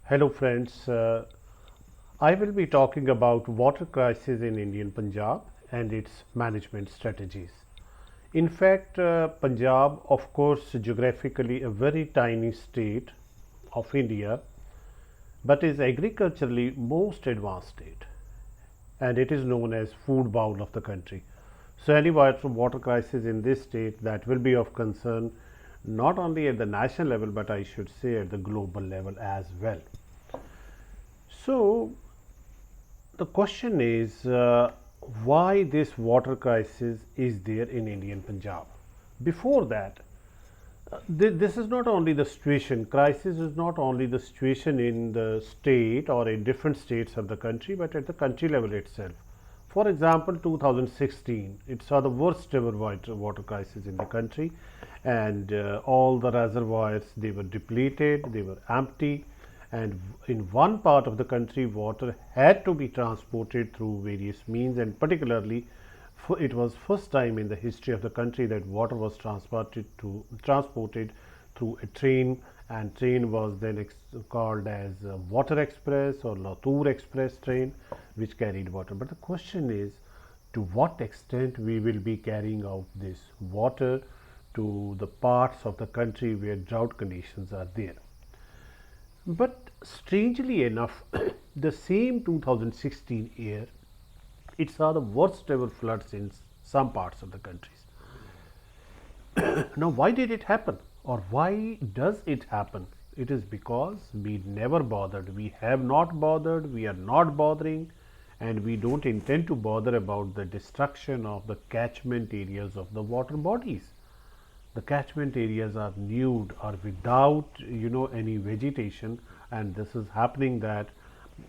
Hello friends, I will be talking about water crisis in Indian Punjab and its management strategies. In fact, Punjab, of course, geographically a very tiny state of India, but is agriculturally most advanced state, and it is known as food bowl of the country. So any water crisis in this state that will be of concern not only at the national level, but I should say at the global level as well. So the question is why this water crisis is there in Indian Punjab. Before that, this is not only the situation, crisis is not only the situation in the state or in different states of the country, but at the country level itself. For example, 2016, it saw the worst ever water crisis in the country, and all the reservoirs, they were depleted, they were empty, and in one part of the country water had to be transported through various means, and particularly it was first time in the history of the country that water was transported through a train, and train was then called as water express or Latur express train, which carried water. But the question is, to what extent we will be carrying out this water to the parts of the country where drought conditions are there. But strangely enough, the same 2016 year, it saw the worst ever floods in some parts of the countries. Now, why did it happen, or why does it happen? It is because we never bothered, we have not bothered, we are not bothering, and we don't intend to bother about the destruction of the catchment areas of the water bodies. The catchment areas are nude or without any vegetation, and this is happening that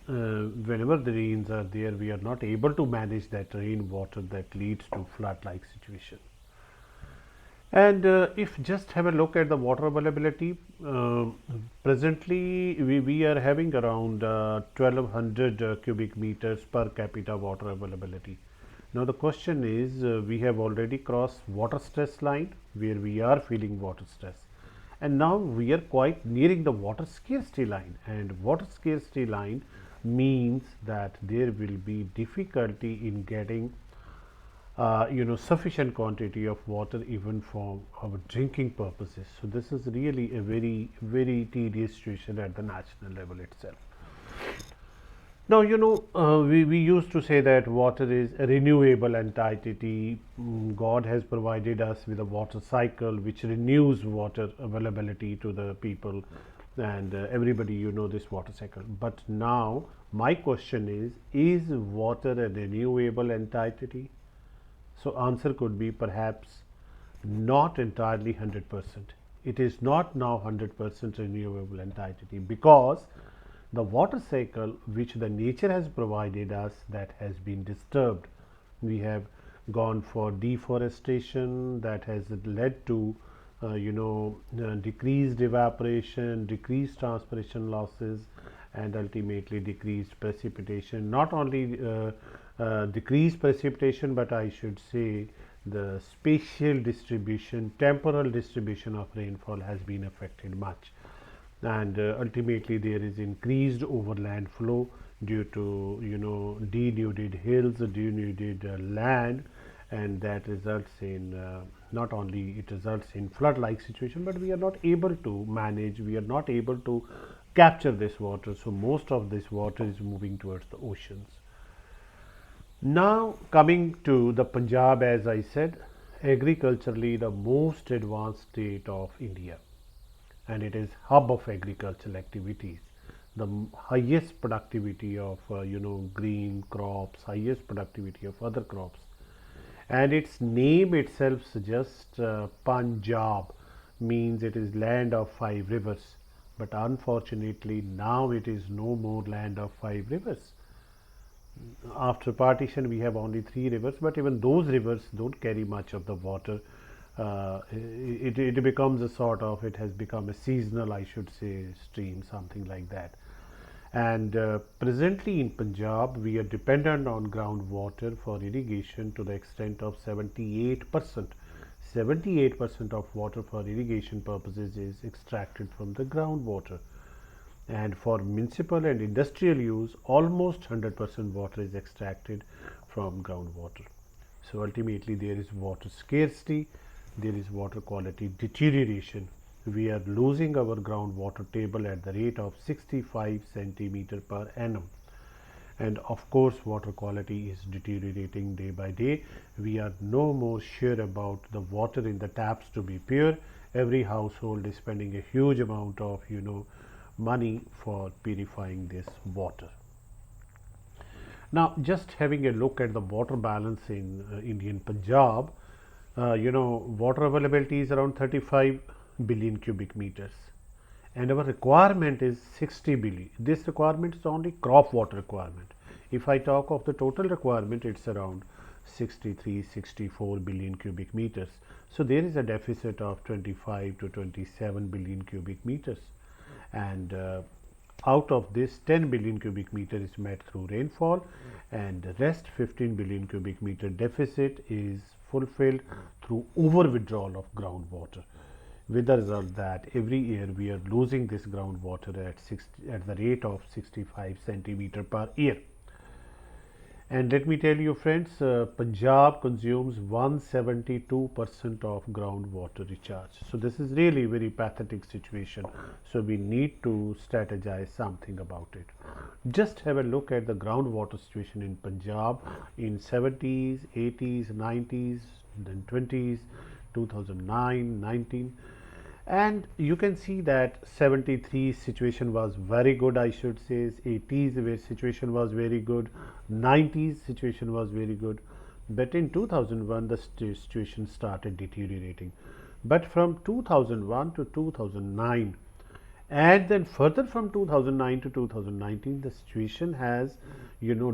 whenever the rains are there, we are not able to manage that rainwater that leads to flood like situation. And if just have a look at the water availability, presently we are having around 1200 cubic meters per capita water availability. Now the question is, we have already crossed water stress line where we are feeling water stress, and now we are quite nearing the water scarcity line, and water scarcity line means that there will be difficulty in getting sufficient quantity of water even for our drinking purposes. So this is really a very tedious situation at the national level itself. Now, we used to say that water is a renewable entity. God has provided us with a water cycle which renews water availability to the people, and everybody this water cycle. But now, my question is water a renewable entity? So, answer could be perhaps not entirely 100%. It is not now 100% renewable entity, because the water cycle which the nature has provided us, that has been disturbed. We have gone for deforestation that has led to decreased evaporation, decreased transpiration losses, and ultimately decreased precipitation. Not only decreased precipitation, but I should say the spatial distribution, temporal distribution of rainfall has been affected much, and ultimately there is increased overland flow due to denuded hills, denuded land, and that results in not only it results in flood like situation, but we are not able to manage, we are not able to capture this water. So most of this water is moving towards the oceans. Now coming to the Punjab, as I said, agriculturally the most advanced state of India, and it is hub of agricultural activities, the highest productivity of green crops, highest productivity of other crops, and its name itself suggests Punjab means it is land of five rivers, but unfortunately now it is no more land of five rivers. After partition we have only three rivers, but even those rivers don't carry much of the water. It becomes a sort of, it has become a seasonal, I should say, stream, something like that. And presently in Punjab we are dependent on groundwater for irrigation to the extent of 78%. 78% of water for irrigation purposes is extracted from the groundwater. and for municipal and industrial use almost 100% water is extracted from groundwater. So ultimately there is water scarcity, there is water quality deterioration. We are losing our groundwater table at the rate of 65 centimeter per annum, and of course water quality is deteriorating day by day. We are no more sure about the water in the taps to be pure. Every household is spending a huge amount of money for purifying this water. Now just having a look at the water balance in Indian Punjab, water availability is around 35 billion cubic meters, and our requirement is 60 billion. This requirement is only crop water requirement. If I talk of the total requirement, it's around 63, 64 billion cubic meters. So there is a deficit of 25 to 27 billion cubic meters, and out of this 10 billion cubic meter is met through rainfall, and the rest 15 billion cubic meter deficit is fulfilled through over withdrawal of groundwater, with the result that every year we are losing this groundwater at the rate of 65 centimeter per year. And let me tell you friends, Punjab consumes 172% of groundwater recharge. So this is really very pathetic situation. So we need to strategize something about it. Just have a look at the groundwater situation in Punjab in 70s, 80s, 90s, then 20s, 2009, 19, and you can see that 73 situation was very good, I should say. 80s where situation was very good, 90s situation was very good, but in 2001 the situation started deteriorating. But from 2001 to 2009, and then further from 2009 to 2019, the situation has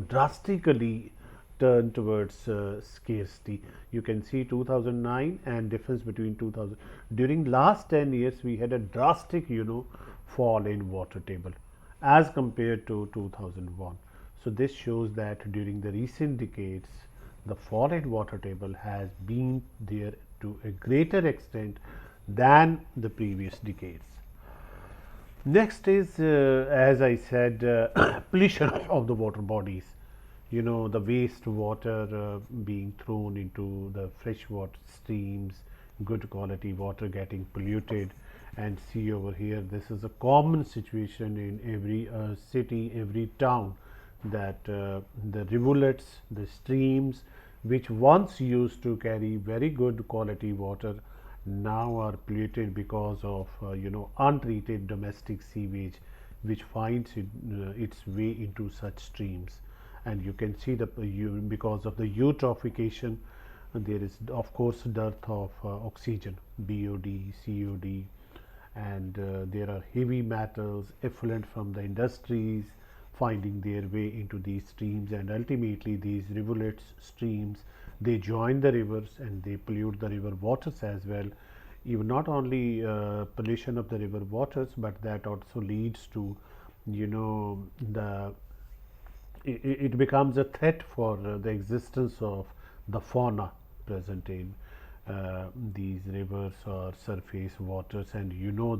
drastically turned towards scarcity. You can see 2009 and difference between 2000. During last 10 years we had a drastic fall in water table as compared to 2001. So this shows that during the recent decades the fall in water table has been there to a greater extent than the previous decades. Next is, as I said, pollution of the water bodies. The waste water being thrown into the freshwater streams, good quality water getting polluted. And see over here, this is a common situation in every city, every town, that the rivulets, the streams, which once used to carry very good quality water, now are polluted because of untreated domestic sewage, which finds its way into such streams. And you can see because of the eutrophication, there is of course dearth of oxygen, BOD, COD, and there are heavy metals effluent from the industries finding their way into these streams, and ultimately these rivulets, streams, they join the rivers and they pollute the river waters as well. Even not only pollution of the river waters, but that also leads to the it becomes a threat for the existence of the fauna present in these rivers or surface waters. And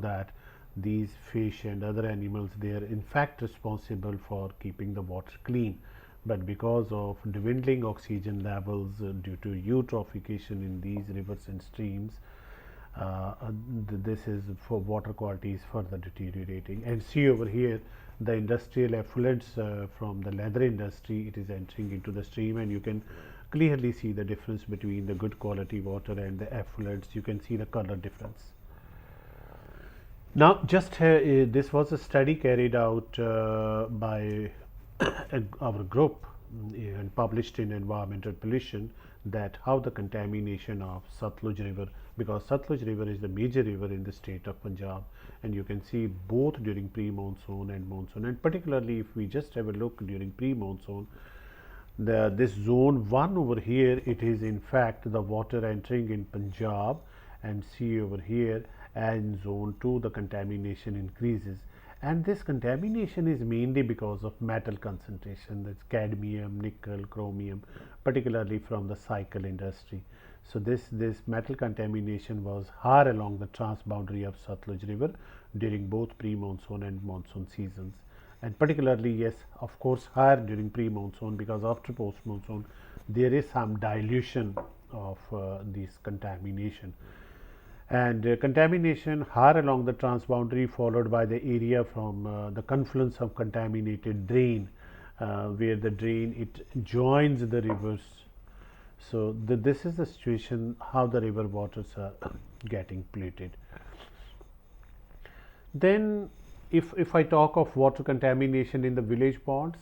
that these fish and other animals, they are in fact responsible for keeping the water clean, but because of dwindling oxygen levels due to eutrophication in these rivers and streams, this is for water quality is further deteriorating. And see over here, the industrial effluents from the leather industry, it is entering into the stream, and you can clearly see the difference between the good quality water and the effluents. You can see the color difference. Now just this was a study carried out by our group and published in Environmental Pollution, that how the contamination of Satluj river, because Satluj river is the major river in the state of Punjab, and you can see both during pre-monsoon and monsoon, and particularly if we just have a look during pre-monsoon, this zone 1 over here, it is in fact the water entering in Punjab, and see over here, and zone 2 the contamination increases. And this contamination is mainly because of metal concentration, that's cadmium, nickel, chromium, particularly from the cycle industry. So this metal contamination was higher along the transboundary of Satluj river, during both pre-monsoon and monsoon seasons, and particularly, yes, of course, higher during pre-monsoon, because after post-monsoon there is some dilution of this contamination. And contamination higher along the transboundary, followed by the area from the confluence of contaminated drain, where the drain it joins the rivers. So this is the situation how the river waters are getting polluted. Then if I talk of water contamination in the village ponds,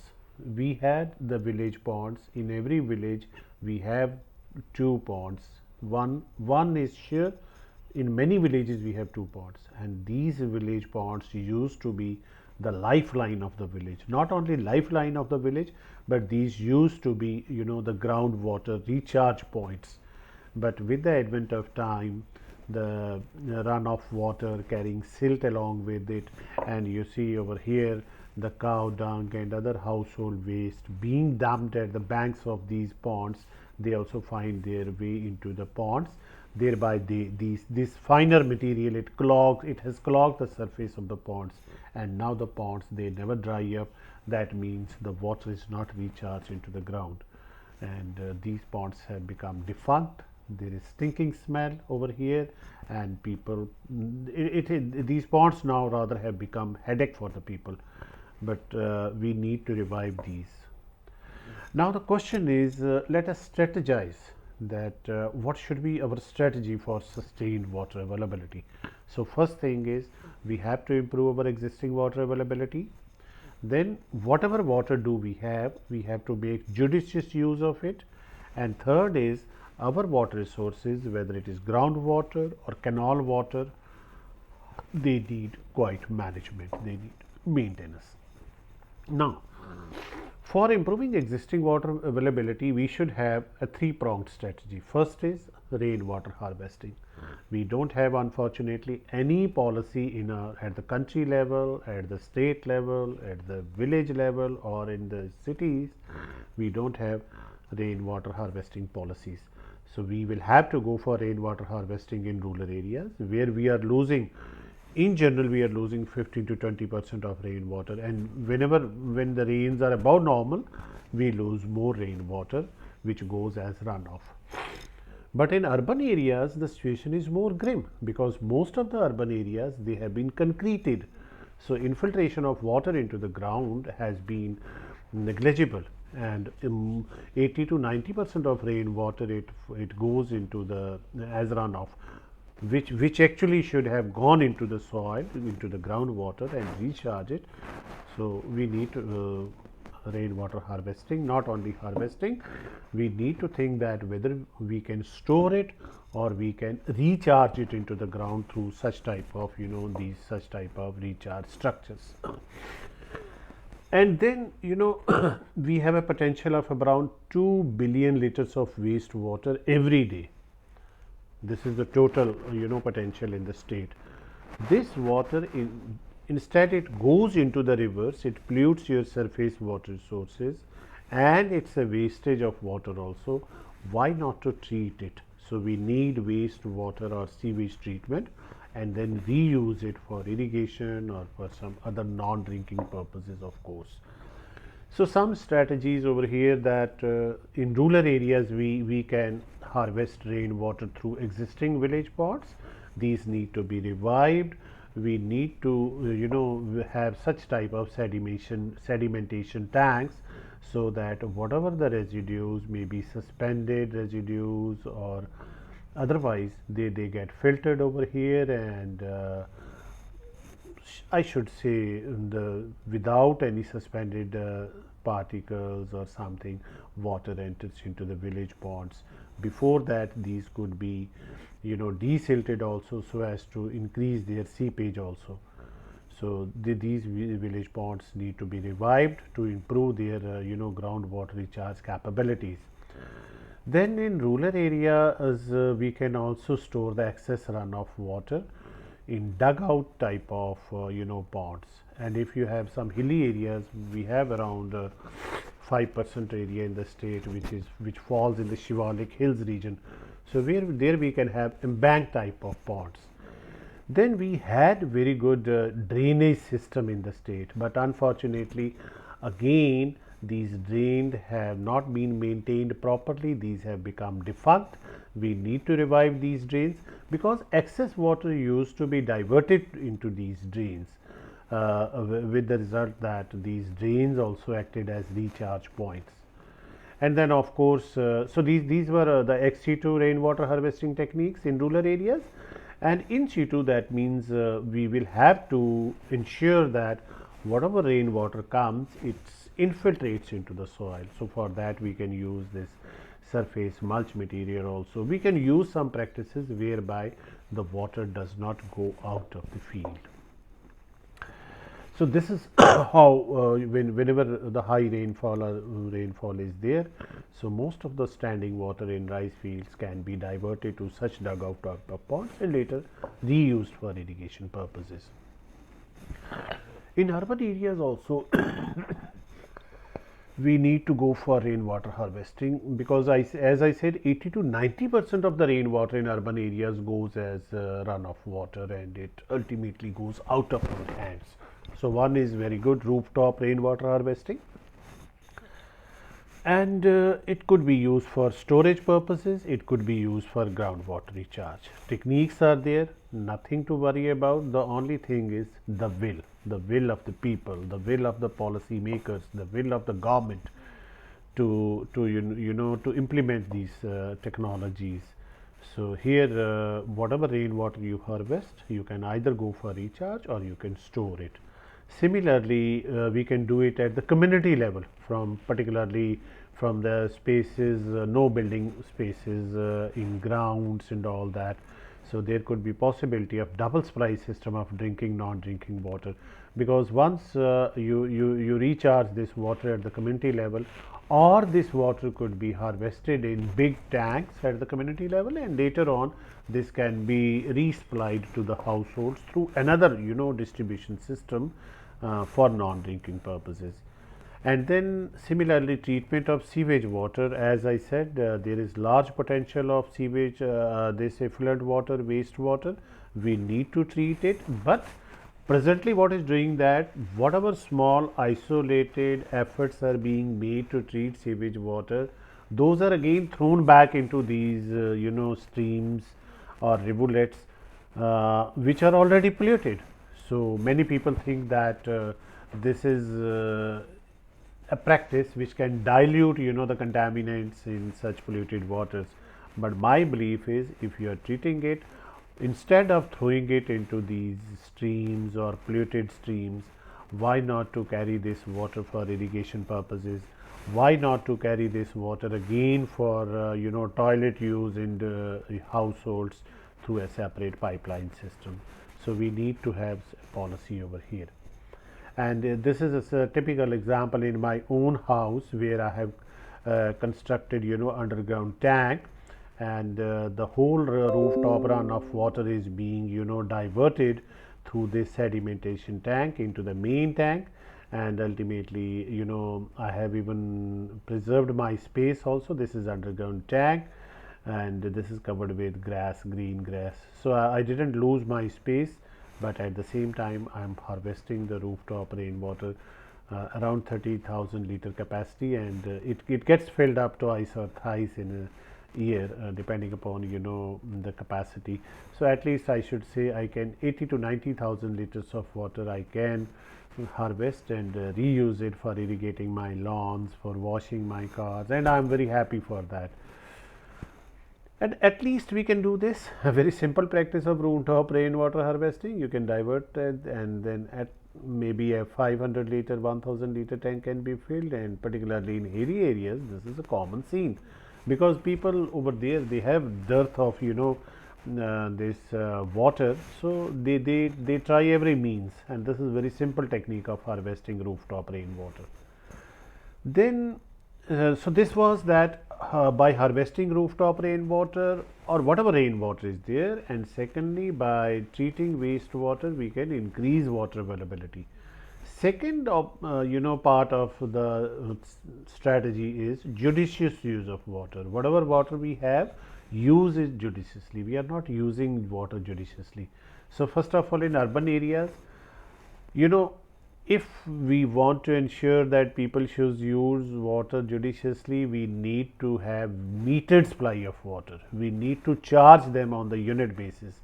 we had the village ponds. In every village we have two ponds. One is here. In many villages we have two ponds, and these village ponds used to be the lifeline of the village. Not only lifeline of the village, but these used to be, you know, the groundwater recharge points. But with the advent of time, the runoff water carrying silt along with it, and you see over here the cow dung and other household waste being dumped at the banks of these ponds. They also find their way into the ponds, thereby this finer material it has clogged the surface of the ponds, and now the ponds they never dry up. That means the water is not recharged into the ground, and these ponds have become defunct. There is stinking smell over here, and people these ponds now rather have become headache for the people, but we need to revive these. Now the question is, let us strategize that what should be our strategy for sustained water availability. So first thing is we have to improve our existing water availability. Then whatever water do we have to make judicious use of it. And third is our water resources, whether it is groundwater or canal water, they need quite management, they need maintenance. Now, for improving existing water availability, we should have a three-pronged strategy. First is rainwater harvesting. We don't have, unfortunately, any policy in at the country level, at the state level, at the village level, or in the cities. We don't have rainwater harvesting policies. So we will have to go for rainwater harvesting in rural areas, where we are losing, in general we are losing 15 to 20% of rainwater, and when the rains are above normal, we lose more rainwater which goes as runoff. But in urban areas the situation is more grim, because most of the urban areas they have been concreted, so infiltration of water into the ground has been negligible, and 80 to 90% of rainwater it goes into the as runoff, which actually should have gone into the soil, into the groundwater, and recharge it. So we need rainwater harvesting. Not only harvesting, we need to think that whether we can store it or we can recharge it into the ground through such type of, you know, these such type of recharge structures. And then, you know, we have a potential of around 2 billion liters of wastewater every day. This is the total, you know, potential in the state. This water instead it goes into the rivers, it pollutes your surface water sources, and it's a wastage of water also. Why not to treat it? So we need wastewater or sewage treatment, and then reuse it for irrigation or for some other non-drinking purposes, of course. So some strategies over here that in rural areas we can harvest rainwater through existing village ponds. These need to be revived. We need to you know, have such type of sedimentation tanks, so that whatever the residues, may be suspended residues or otherwise, they get filtered over here, and I should say without any suspended particles or something, water enters into the village ponds. Before that, these could be, you know, desilted also, so as to increase their seepage also. So these village ponds need to be revived to improve their you know, groundwater recharge capabilities. Then in rural areas we can also store the excess runoff water in dugout type of you know, ponds. And if you have some hilly areas, we have around 5% area in the state which falls in the Shivalik Hills region. So there we can have embanked type of ponds. Then we had very good drainage system in the state, but unfortunately again these drains have not been maintained properly. These have become defunct. We need to revive these drains because excess water used to be diverted into these drains, with the result that these drains also acted as recharge points. And then of course, so these were the ex situ rainwater harvesting techniques in rural areas, and in situ that means we will have to ensure that whatever rainwater comes, it infiltrates into the soil. So for that we can use this surface mulch material. Also we can use some practices whereby the water does not go out of the field. So this is how whenever the high rainfall or rainfall is there, so most of the standing water in rice fields can be diverted to such dugout or ponds and later reused for irrigation purposes. In urban areas also we need to go for rainwater harvesting because as I said, 80 to 90% of the rainwater in urban areas goes as runoff water and it ultimately goes out of our hands. So one is very good rooftop rainwater harvesting, and it could be used for storage purposes, it could be used for groundwater recharge. Techniques are there, nothing to worry about. The only thing is the will of the people, the will of the policy makers, the will of the government to to implement these technologies. So here whatever rainwater you harvest, you can either go for recharge or you can store it. Similarly, we can do it at the community level, from particularly from the spaces, no building spaces in grounds and all that. So there could be possibility of double supply system of drinking, non-drinking water, because once you recharge this water at the community level, or this water could be harvested in big tanks at the community level, and later on this can be resupplied to the households through another distribution system for non-drinking purposes. And then similarly, treatment of sewage water, as I said, there is large potential of sewage, this effluent water, wastewater. We need to treat it, but presently what is doing that, whatever small isolated efforts are being made to treat sewage water, those are again thrown back into these streams or rivulets which are already polluted. So many people think that this is a practice which can dilute the contaminants in such polluted waters, but my belief is if you are treating it, instead of throwing it into these streams or polluted streams, why not to carry this water for irrigation purposes? Why not to carry this water again for toilet use in the households through a separate pipeline system? So we need to have a policy over here. And this is a typical example in my own house where I have constructed underground tank, and the whole rooftop runoff water is being diverted through this sedimentation tank into the main tank, and ultimately I have even preserved my space also. This is underground tank and this is covered with grass, green grass, so I didn't lose my space, but at the same time I am harvesting the rooftop rainwater around 30,000 liter capacity, and it gets filled up twice or thrice in a year depending upon the capacity. So at least I should say I can 80 to 90,000 liters of water I can harvest and reuse it for irrigating my lawns, for washing my cars, and I am very happy for that. And at least we can do this, a very simple practice of rooftop rainwater harvesting. You can divert it, and then at maybe a 500 liter, 1000 liter tank can be filled, and particularly in hilly areas this is a common scene, because people over there, they have dearth of this water, so they try every means, and this is very simple technique of harvesting rooftop rainwater. Then so this was that by harvesting rooftop rainwater or whatever rainwater is there, and secondly by treating wastewater we can increase water availability. Second part of the strategy is judicious use of water. Whatever water we have, use it judiciously. We are not using water judiciously. So first of all, in urban areas, you know, if we want to ensure that people should use water judiciously, we need to have metered supply of water. We need to charge them on the unit basis.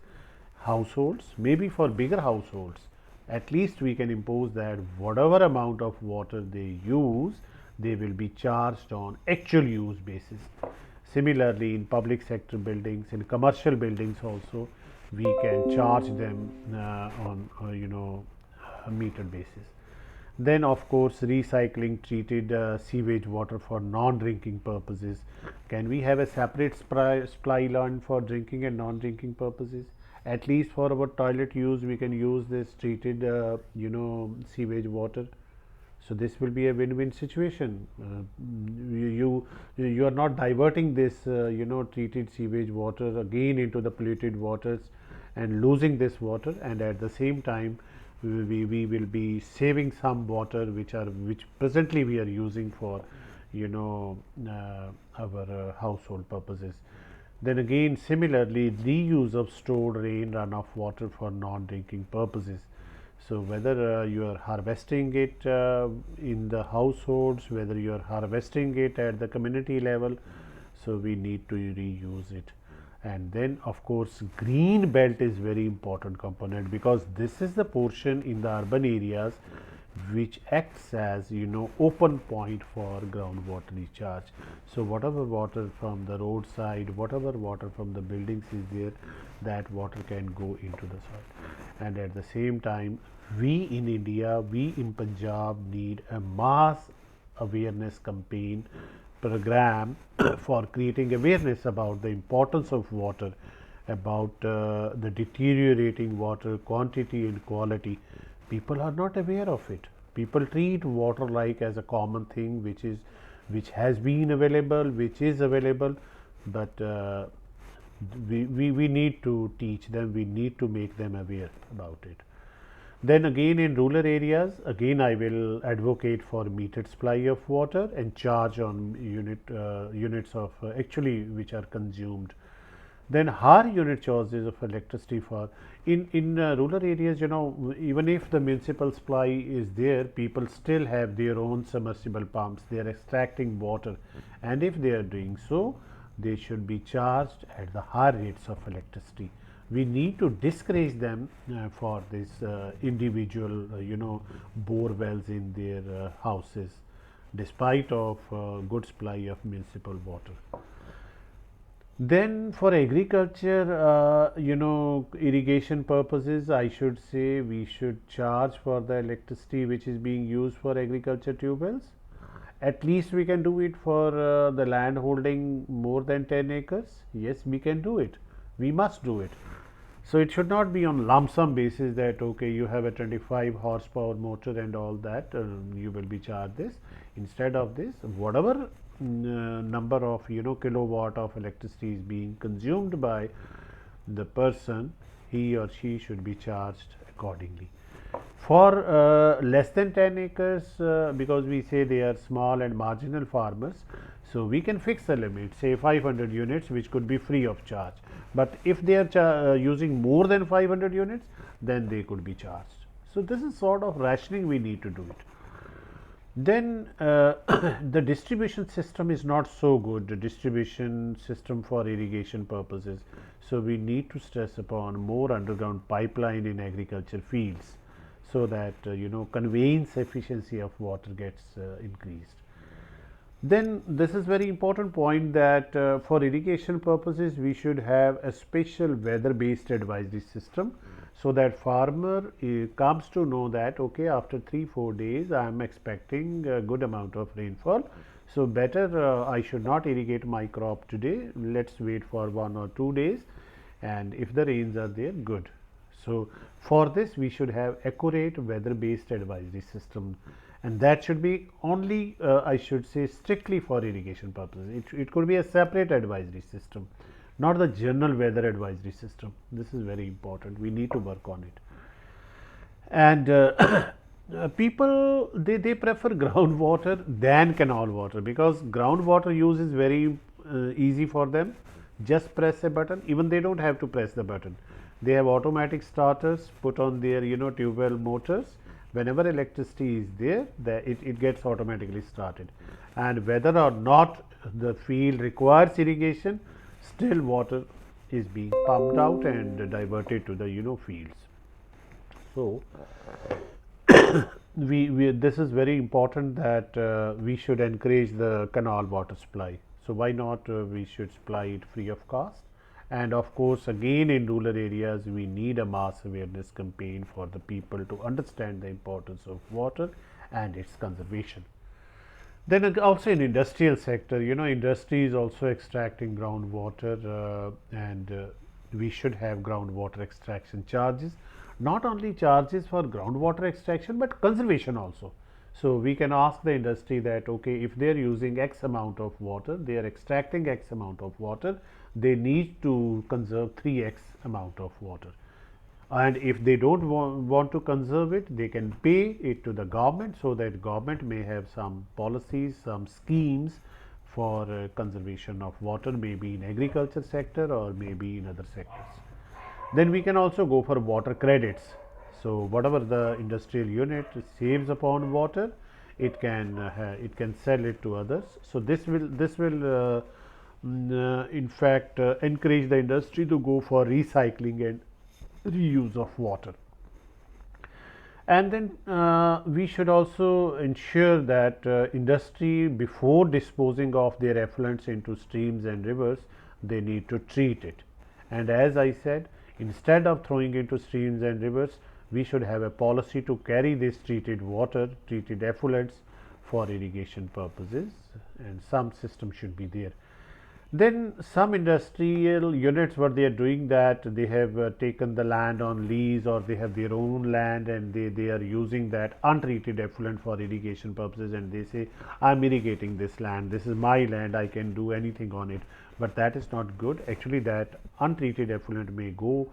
Households, maybe for bigger households, at least we can impose that whatever amount of water they use, they will be charged on actual use basis. Similarly, in public sector buildings, in commercial buildings also, we can charge them on a metered basis. Then, of course, recycling treated sewage water for non-drinking purposes. Can we have a separate supply line for drinking and non-drinking purposes? At least for our toilet use, we can use this treated, sewage water. So this will be a win-win situation. You are not diverting this treated sewage water again into the polluted waters and losing this water, and at the same time we will be saving some water which presently we are using for our household purposes. Then again, similarly, reuse of stored rain runoff water for non-drinking purposes. So whether you are harvesting it in the households, whether you are harvesting it at the community level, so we need to reuse it. And then of course, green belt is very important component, because this is the portion in the urban areas which acts as open point for groundwater recharge. So whatever water from the roadside, whatever water from the buildings is there, that water can go into the soil. And at the same time, we in India, we in Punjab need a mass awareness campaign program for creating awareness about the importance of water, about the deteriorating water quantity and quality. People are not aware of it. People treat water like as a common thing which has been available, which is available, but we need to teach them, we need to make them aware about it. Then again, in rural areas, again I will advocate for metered supply of water and charge on units of actually which are consumed. Then higher unit charges of electricity for in rural areas, even if the municipal supply is there, people still have their own submersible pumps. They are extracting water, and if they are doing so, they should be charged at the higher rates of electricity. We need to discourage them for this individual bore wells in their houses, despite of good supply of municipal water. Then for agriculture, irrigation purposes, I should say we should charge for the electricity which is being used for agriculture tube wells. At least we can do it for the land holding more than 10 acres. Yes, we can do it. We must do it. So it should not be on lump sum basis that okay, you have a 25 horsepower motor and all that, you will be charged this. Instead of this, whatever number of kilowatt of electricity is being consumed by the person, he or she should be charged accordingly. For less than 10 acres, because we say they are small and marginal farmers, so we can fix the limit, say 500 units, which could be free of charge. But if they are using more than 500 units, then they could be charged. So this is sort of rationing we need to do it. Then the distribution system is not so good, the distribution system for irrigation purposes. So we need to stress upon more underground pipeline in agriculture fields, so that conveyance efficiency of water gets increased. Then this is very important point that for irrigation purposes we should have a special weather based advisory system, so that farmer comes to know that okay, after 3-4 days I am expecting a good amount of rainfall, so better I should not irrigate my crop today, let's wait for 1 or 2 days, and if the rains are there, good. So for this we should have accurate weather based advisory system, and that should be only I should say strictly for irrigation purposes. It could be a separate advisory system, not the general weather advisory system. This is very important, we need to work on it. And people they prefer groundwater than canal water, because groundwater use is very easy for them. Just press a button, even they don't have to press the button. They have automatic starters put on their tube well motors. Whenever electricity is there, it gets automatically started, and whether or not the field requires irrigation, still water is being pumped out and diverted to the fields. So we this is very important that we should encourage the canal water supply. So why not we should supply it free of cost? And of course, again in rural areas, we need a mass awareness campaign for the people to understand the importance of water and its conservation. Then also in industrial sector, industry is also extracting groundwater, and we should have groundwater extraction charges. Not only charges for groundwater extraction, but conservation also. So we can ask the industry that, okay, if they are using X amount of water, they are extracting X amount of water, they need to conserve 3x amount of water. And if they don't want to conserve it, they can pay it to the government, so that government may have some policies, some schemes for conservation of water, maybe in agriculture sector or maybe in other sectors. Then we can also go for water credits. So whatever the industrial unit saves upon water, it can sell it to others. So this will in fact encourage the industry to go for recycling and reuse of water. And then we should also ensure that industry, before disposing of their effluents into streams and rivers, they need to treat it. And as I said, instead of throwing into streams and rivers, we should have a policy to carry this treated water, treated effluents for irrigation purposes, and some system should be there. Then some industrial units, what they are doing, that they have taken the land on lease, or they have their own land, and they are using that untreated effluent for irrigation purposes, and they say, I am irrigating this land, this is my land, I can do anything on it. But that is not good. Actually, that untreated effluent may go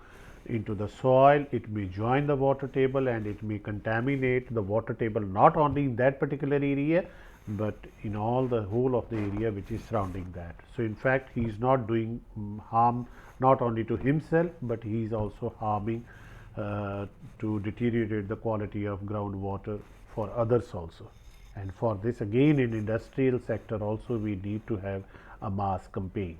into the soil, it may join the water table, and it may contaminate the water table, not only in that particular area, but in all the whole of the area which is surrounding that. So in fact, he is not doing harm not only to himself, but he is also harming to deteriorate the quality of groundwater for others also. And for this, again in industrial sector also, we need to have a mass campaign.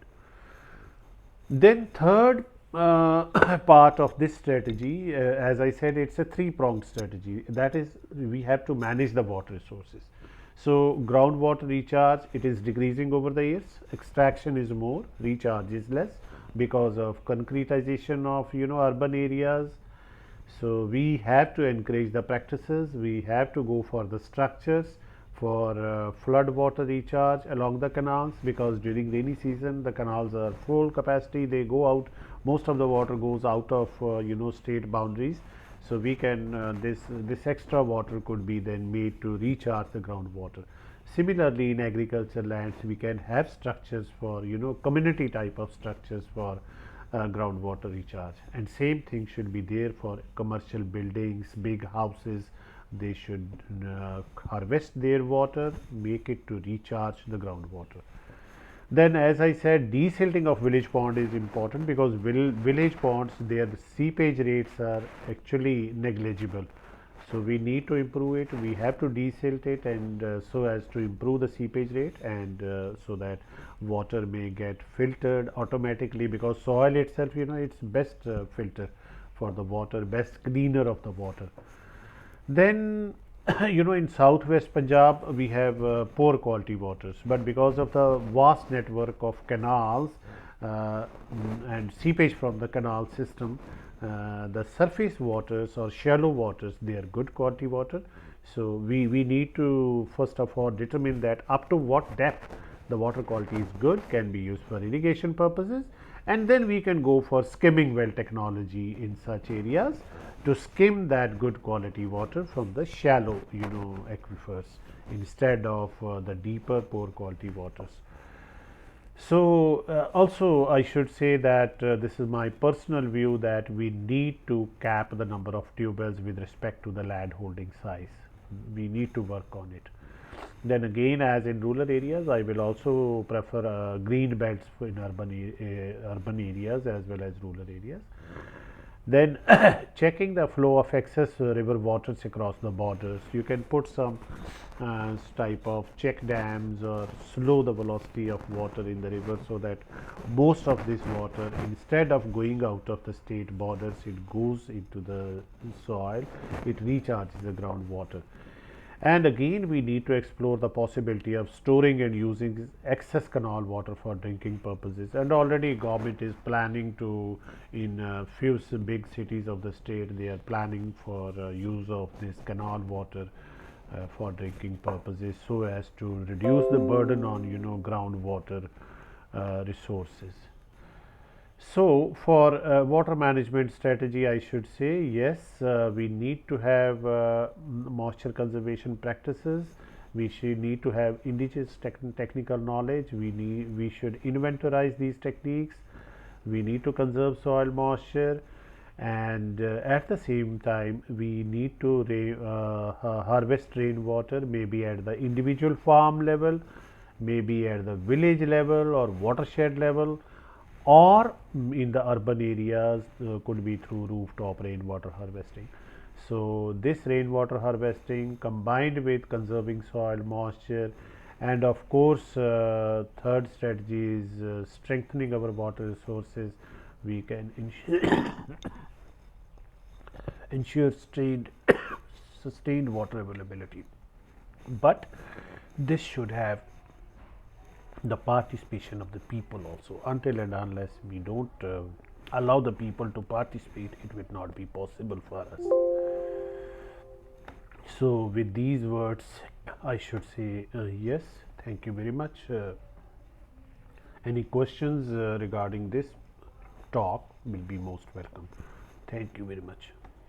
Then third part of this strategy, as I said, it's a three-pronged strategy. That is, we have to manage the water resources. So groundwater recharge, it is decreasing over the years. Extraction is more, recharge is less, because of concretization of urban areas. So we have to encourage the practices. We have to go for the structures for flood water recharge along the canals, because during rainy season the canals are full capacity. They go out. Most of the water goes out of state boundaries. So we can this extra water could be then made to recharge the groundwater. Similarly, in agriculture lands, we can have structures for community type of structures for groundwater recharge, and same thing should be there for commercial buildings, big houses. They should harvest their water, make it to recharge the groundwater. Then, as I said, desilting of village pond is important, because village ponds, their seepage rates are actually negligible. So we need to improve it. We have to desilt it, and so as to improve the seepage rate, and so that water may get filtered automatically, because soil itself, it's best filter for the water, best cleaner of the water. Then in southwest Punjab, we have poor quality waters, but because of the vast network of canals and seepage from the canal system, the surface waters or shallow waters, they are good quality water. So we need to first of all determine that up to what depth the water quality is good, can be used for irrigation purposes, and then we can go for skimming well technology in such areas to skim that good quality water from the shallow aquifers, instead of the deeper poor quality waters. So also I should say that this is my personal view, that we need to cap the number of tube wells with respect to the land holding size. We need to work on it. Then again, as in rural areas, I will also prefer green belts in urban areas as well as rural areas. Then checking the flow of excess river waters across the borders. You can put some type of check dams or slow the velocity of water in the river, so that most of this water, instead of going out of the state borders, it goes into the soil, it recharges the groundwater. And again, we need to explore the possibility of storing and using excess canal water for drinking purposes. And already government is planning to, in few big cities of the state, they are planning for use of this canal water for drinking purposes, so as to reduce the burden on groundwater resources. So, for water management strategy, I should say yes, we need to have moisture conservation practices. We should need to have indigenous technical knowledge. We should inventorize these techniques. We need to conserve soil moisture, and at the same time, we need to harvest rainwater, maybe at the individual farm level, maybe at the village level or watershed level, or in the urban areas, could be through rooftop rainwater harvesting. So, this rainwater harvesting combined with conserving soil moisture, and of course, third strategy is strengthening our water resources. We can ensure sustained water availability, but this should have the participation of the people also. Until and unless we don't allow the people to participate, it will not be possible for us. So, with these words, I should say yes. Thank you very much. Any questions regarding this talk will be most welcome. Thank you very much.